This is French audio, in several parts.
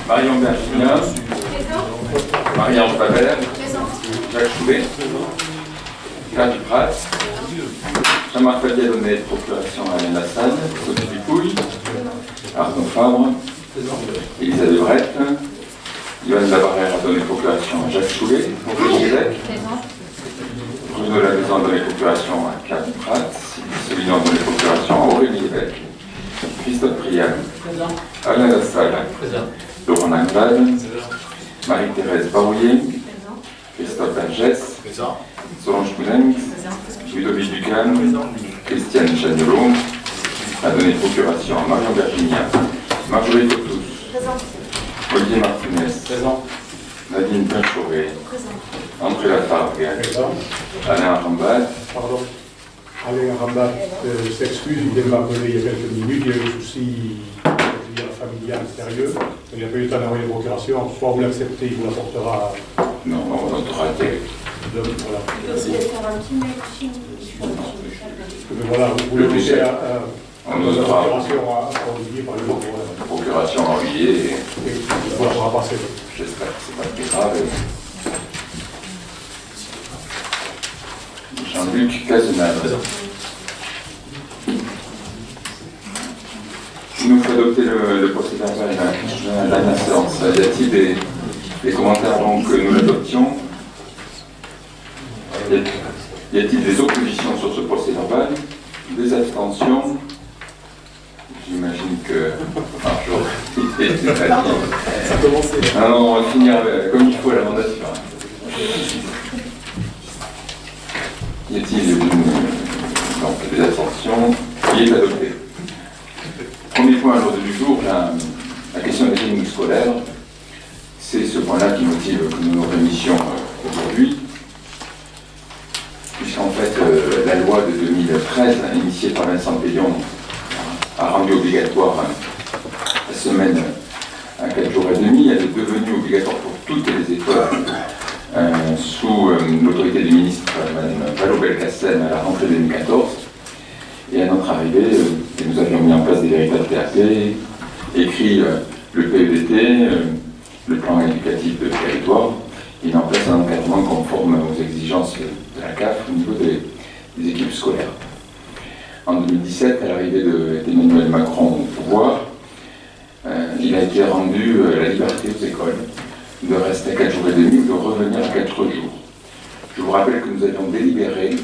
Marion Bergina. Marie-Ange Babert. Jacques Choulet. Claire Duprat. Jean-Marc Fadiadonnet, procuration Alain Lassagne. Sophie Dupouille. Arnaud Fabre. Elisa Debrette. Yoann Labarrère a donné procuration à Jacques Choulet. Évêque. Bruno Lamaison a donné procuration à Claire Duprat. Sylvie a donné procuration à Aurélie Évêque. Christophe Priam. Alain Lassalle. Laurent Langval. Marie-Thérèse Barouillet. Christophe Vergès. Solange Pouleng. Ludovic Ducan. Christiane Chagnolot a donné procuration à Marion Berginia. Marjorie Cotous. Olivier Martinez. Nadine Pinchoré. André Lafargue. Alain Rambat. Pardon. Alain Rambat s'excuse, il vient de m'appeler il y a quelques minutes, il y a eu des soucis familial sérieux. Il n'a pas eu le temps d'envoyer les procurations. Soit vous l'acceptez, il vous l'apportera. Non, on aura été. Voilà. Merci. Voilà, vous le laissez à on nous aura procuration à Olivier, par exemple. Procuration à Olivier. Et voilà, on va passer. J'espère que ce n'est pas très grave. Jean-Luc Cazenave. Il nous faut adopter le procès verbal de la dernière séance. Y a-t-il des commentaires avant que nous l'adoptions? Y a-t-il des oppositions sur ce procès verbal? Des abstentions? J'imagine que Marjorie est avis. Alors, on va finir comme il faut la mandation. Y a-t-il donc des abstentions? Il est adopté. Premier point à l'ordre du jour, la question des techniques scolaires. C'est ce point-là qui motive que nous nous réunissions aujourd'hui. Puisqu'en fait, la loi de 2013, initiée par Vincent Payon, a rendu obligatoire la semaine à 4 jours et demi. Elle est devenue obligatoire pour toutes les écoles sous l'autorité du ministre Mme Vallaud-Belkacem à la rentrée 2014. Et à notre arrivée, nous avions mis en place des véritables TAP, écrit le PEDT, le plan éducatif de territoire, et mis en place un encadrement conforme aux exigences de la CAF au niveau des équipes scolaires. En 2017, à l'arrivée d'Emmanuel Macron au pouvoir, il a été rendu la liberté aux écoles de rester à 4 jours et demi ou de revenir à 4 jours. Je vous rappelle que nous avions délibéré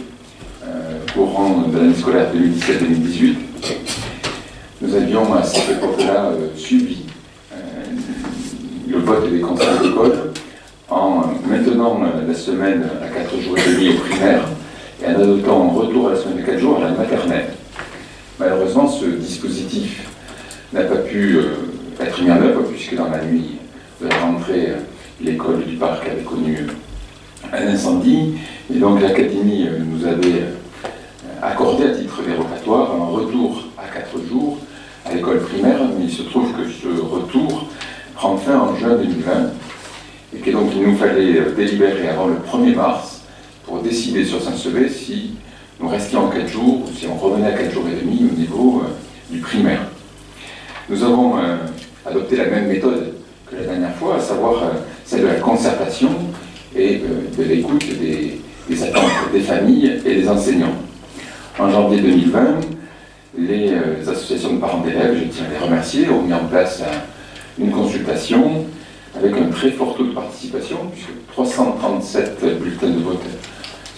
courant de l'année scolaire 2017-2018, nous avions à cette époque-là suivi le vote des conseils d'école en maintenant la semaine à 4 jours et demi au primaire et en adoptant un retour à la semaine de 4 jours à la maternelle. Malheureusement, ce dispositif n'a pas pu être mis en œuvre puisque dans la nuit de la rentrée, l'école du parc avait connu un incendie et donc l'Académie nous avait accordé à titre dérogatoire un retour à 4 jours à l'école primaire, mais il se trouve que ce retour prend fin en juin 2020 et que donc il nous fallait délibérer avant le 1er mars pour décider sur Saint-Sevé si nous restions en 4 jours ou si on revenait à 4 jours et demi au niveau du primaire. Nous avons adopté la même méthode que la dernière fois, à savoir celle de la concertation et de l'écoute des attentes des familles et des enseignants. En janvier 2020, les associations de parents d'élèves, je tiens à les remercier, ont mis en place une consultation avec un très fort taux de participation, puisque 337 bulletins de vote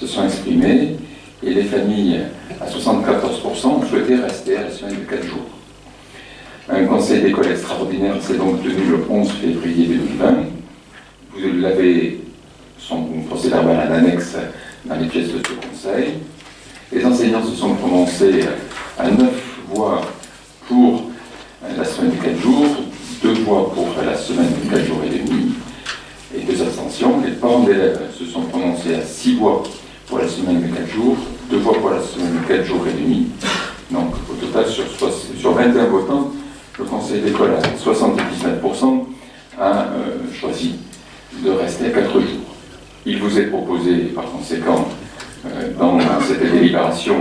se sont exprimés, et les familles, à 74%, ont souhaité rester à la semaine de 4 jours. Un conseil d'école extraordinaire s'est donc tenu le 11 février 2020. Vous l'avez, son procès verbal en annexe dans les pièces de ce conseil. Les enseignants se sont prononcés à 9 voix pour la semaine de 4 jours, 2 voix pour la semaine de 4 jours et demi, et 2 abstentions. Les parents d'élèves se sont prononcés à 6 voix pour la semaine de 4 jours, 2 voix pour la semaine de 4 jours et demi. Donc au total, sur 21 votants, le conseil d'école à 79% a choisi de rester à 4 jours. Il vous est proposé par conséquent dans cette délibération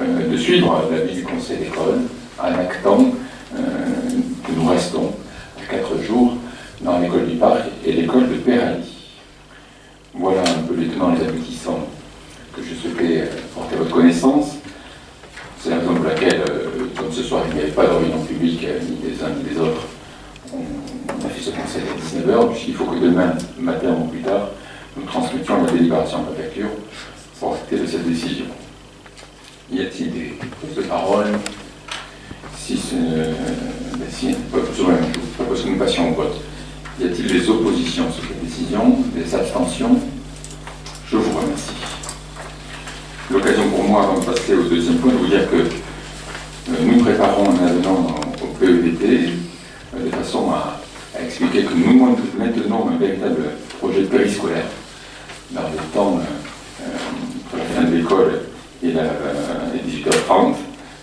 de suivre l'avis du conseil d'école en actant que nous restons à 4 dans l'école du Parc et l'école de Péraly. Voilà un peu les tenants et les aboutissants que je souhaitais porter à votre connaissance. C'est la raison pour laquelle, comme ce soir il n'y avait pas de réunion publique, ni des uns ni des autres, on a fait ce conseil à 19h, puisqu'il faut que demain matin ou plus tard, nous transmettions la délibération en préfecture pour acter de cette décision. Y a-t-il des prises de parole? Si ce n'est pas propose que nous passions au vote. Y a-t-il des oppositions sur cette décision? Des abstentions? Je vous remercie. L'occasion pour moi, avant de passer au deuxième point, de vous dire que nous préparons un avenant au PEVT de façon à expliquer que nous maintenons un véritable projet périscolaire dans le temps entre la fin de l'école et 18h30,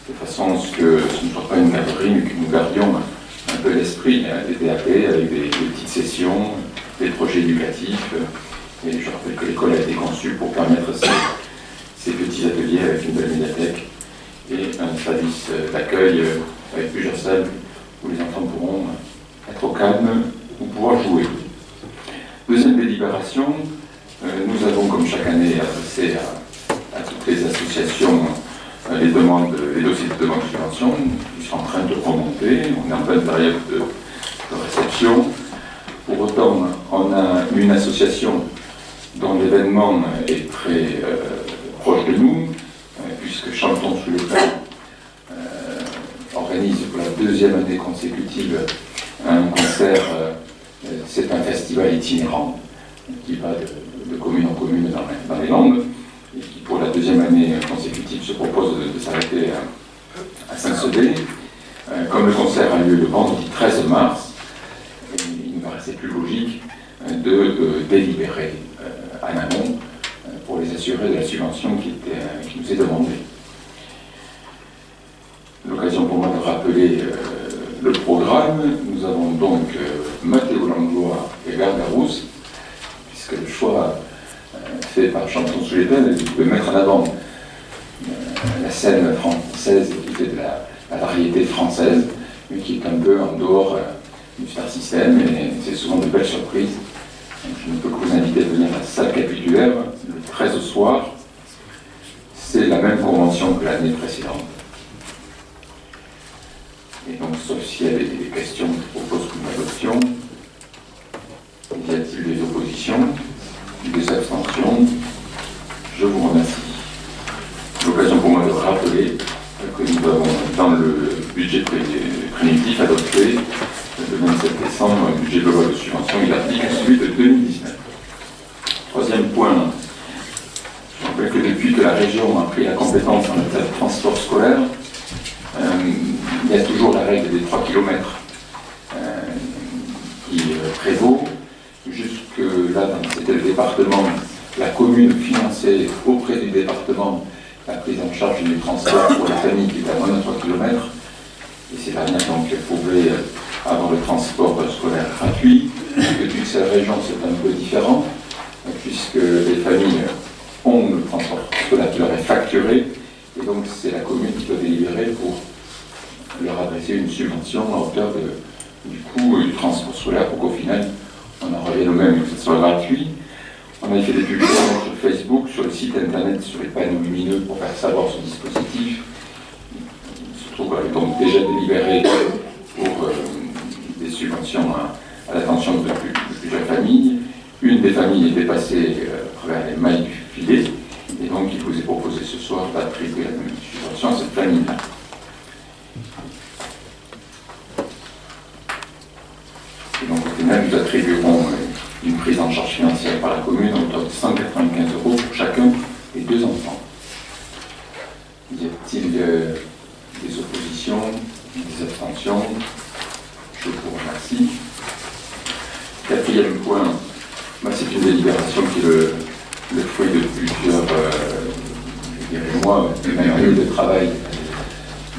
de façon à ce que ce ne soit pas une galerie, mais que nous gardions un peu l'esprit des DAP avec des petites sessions, des projets éducatifs. Et je rappelle que l'école a été conçue pour permettre ces petits ateliers avec une belle médiathèque et un service d'accueil avec plusieurs salles où les enfants pourront être au calme ou pouvoir jouer. Deuxième délibération, nous avons comme chaque année adressé à toutes les associations les dossiers de demande de subvention qui sont en train de remonter. On est en pleine période de réception. Pour autant, on a une association dont l'événement est très proche de nous, puisque Chantons sous le pin organise pour la deuxième année consécutive un concert, c'est un festival itinérant qui va de commune en commune dans les Landes, et qui pour la deuxième année consécutive se propose de s'arrêter à Saint-Sevé. Comme le concert a lieu le vendredi 13 mars, il nous paraissait plus logique de délibérer en amont pour les assurer de la subvention qui nous est demandée. L'occasion pour moi de rappeler le programme. Nous avons donc Mathéo Langlois et Gargarousse, puisque le choix fait par Chantons sous les pins est de mettre en avant la scène française qui fait de la variété française, mais qui est un peu en dehors du Star System, et c'est souvent de belles surprises. Donc, je ne peux que vous inviter à venir à la salle capitulaire le 13 au soir. C'est la même convention que l'année précédente. Et donc, sauf s'il y a des questions, je propose que nous adoptions. Y a-t-il des oppositions? Des abstentions? Je vous remercie. L'occasion pour moi de rappeler que nous avons, dans le budget préventif adopté le 27 décembre, un budget de loi de subvention identique à celui de 2019. Troisième point, je rappelle que depuis que la région a pris la compétence en matière de transport scolaire, il y a toujours la règle des 3 km qui prévaut. Jusque-là, c'était le département, la commune finançait auprès du département la prise en charge du transport pour les familles qui étaient à moins de 3 km. Et ces dernières donc pouvaient avoir le transport scolaire gratuit. Depuis que c'est la région, c'est un peu différent, puisque les familles ont le transport scolaire qui leur est facturé, et donc c'est la commune qui doit délibérer pour leur adresser une subvention à hauteur du coût du transport scolaire, pour qu'au final, on en revienne au même, que ce soit gratuit. On a fait des publications sur Facebook, sur le site internet, sur les panneaux lumineux pour faire savoir ce dispositif. Il se trouve donc déjà délibéré pour des subventions à l'attention de plusieurs familles. Une des familles est dépassée à travers les mailles du filet, et donc il vous est proposé ce soir d'attribuer la même subvention à cette famille-là. Et donc au final, nous attribuerons une prise en charge financière par la commune à hauteur de 195 € pour chacun des 2 enfants. Y a-t-il des oppositions, des abstentions? Je vous remercie. Quatrième point, c'est une délibération qui est le fruit de plusieurs mois, même années de travail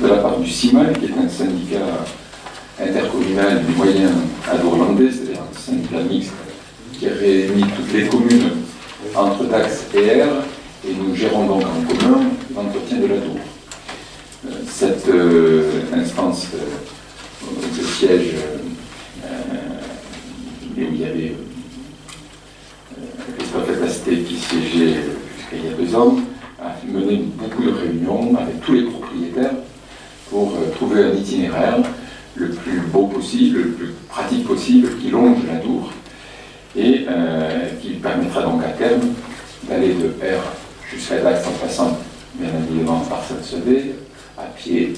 de la part du CIMAL, qui est un syndicat intercommunal du moyen adourlandais, c'est-à-dire un syndicat mixte qui réunit toutes les communes entre Dax et R, et nous gérons donc en commun l'entretien de la tour. Cette instance de siège et où il y avait Christophe Lasté qui siégeait jusqu'à il y a 2 ans, a mené beaucoup de réunions avec tous les propriétaires pour trouver un itinéraire le plus beau possible, le plus pratique possible, qui longe la tour et qui permettra donc à terme d'aller de R jusqu'à Dax en passant bien évidemment par Sainte-Sevère, à pied,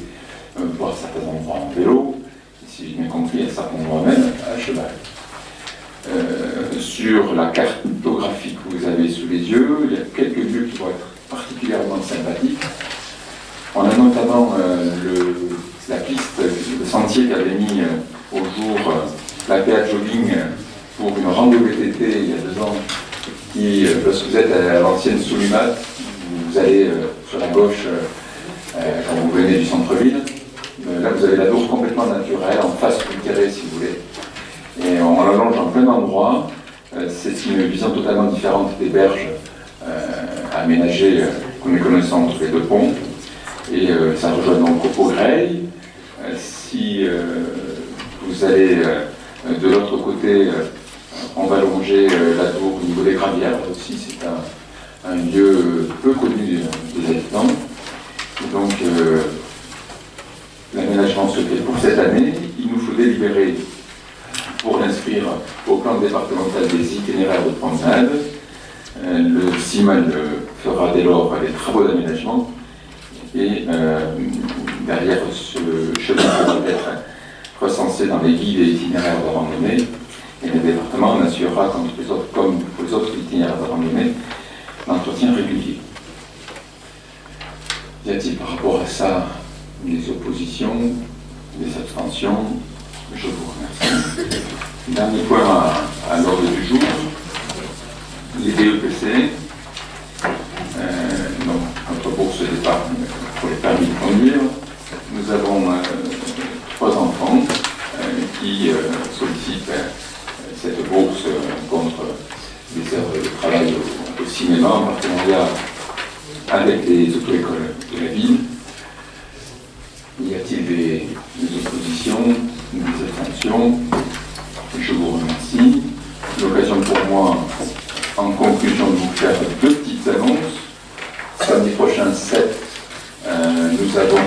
voire certains endroits en vélo, et si j'ai bien compris, à certains endroits même à cheval. Sur la cartographie que vous avez sous les yeux, il y a quelques lieux qui vont être particulièrement sympathiques. On a notamment la piste, le sentier qu'avait mis au jour la PA Jogging pour une randonnée VTT il y a 2 ans, qui, lorsque vous êtes à l'ancienne Soulimat, vous allez sur la gauche quand vous venez du centre-ville. Là, vous avez la tour complètement naturelle, en face du terrain, si vous voulez. Et on la longe en plein endroit. C'est une vision totalement différente des berges aménagées que nous connaissons entre les 2 ponts. Et ça rejoint donc au Greil. Si vous allez de l'autre côté, on va longer la tour au niveau des Gravières. Aussi, c'est un lieu peu connu des habitants. Et donc, l'aménagement se fait pour cette année. Il nous faut délibérer pour l'inscrire au plan départemental des itinéraires de promenade. Le CIMAL fera dès lors les travaux d'aménagement et derrière ce chemin pourra être recensé dans les guides et itinéraires de randonnée et le département en assurera, comme pour les autres itinéraires de randonnée, l'entretien régulier. Y a-t-il par rapport à ça des oppositions, des abstentions? Je vous remercie. Dernier point à l'ordre du jour, les BEPC. Donc, notre bourse d'épargne pour les permis de conduire. Nous avons 3 enfants qui sollicitent cette bourse contre des heures de travail au cinéma en partenariat avec les auto-écoles de la ville. Y a-t-il des oppositions, des abstentions? Je vous remercie. L'occasion pour moi, en conclusion, de vous faire 2 petites annonces. Samedi prochain, 7, nous avons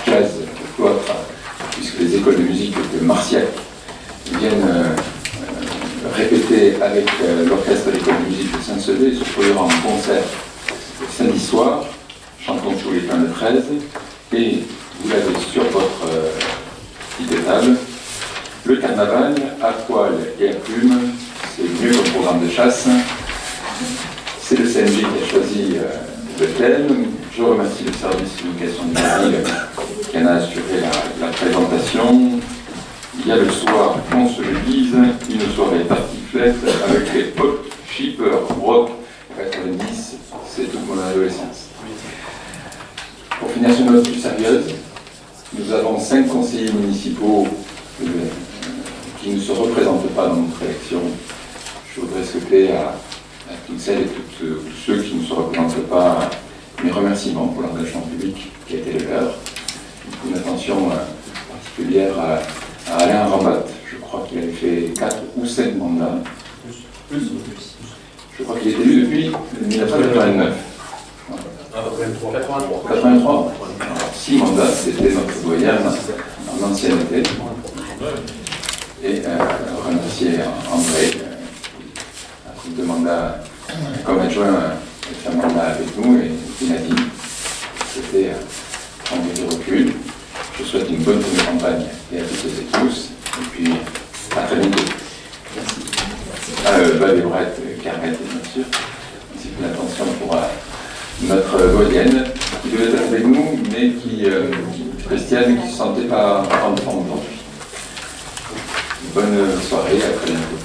jazz cloître, puisque les écoles de musique de Marciac viennent répéter avec l'orchestre de l'école de musique de Sainte-Sevère et se produira en concert samedi soir, chantons sous les pleins de 13, et vous l'avez sur votre petite table. Le carnaval, à poil et à plume, c'est mieux que le programme de chasse. C'est le CNJ qui a choisi le thème. Je remercie le service d'éducation de la ville qui en a assuré la présentation. Il y a le soir, on se le dise, une soirée tartiflette avec les pop, shipper, rock, 90, c'est toute mon adolescence. Pour finir sur une note plus sérieuse, nous avons 5 conseillers municipaux qui ne se représentent pas dans notre élection. Je voudrais souhaiter à toutes celles et tous ceux qui ne se représentent pas mes remerciements pour l'engagement public qui a été le leur. Une attention particulière à Alain Rambat. Je crois qu'il avait fait 4 ou 5 mandats. Je crois qu'il est élu depuis 1989. 83. 6 mandats, c'était notre doyen en ancienneté. Et remercier André, qui a pris 2 mandats comme adjoint, et fait un mandat avec nous, et Nadine. C'était prendre du recul. Je souhaite une bonne campagne et à toutes et tous. Et puis, à très bientôt. Valébrette, Carmette, bien sûr, ainsi que l'attention pour notre doyenne, qui devait être avec nous, mais Christiane, qui ne se sentait pas en forme aujourd'hui. Bonne soirée, à très bientôt.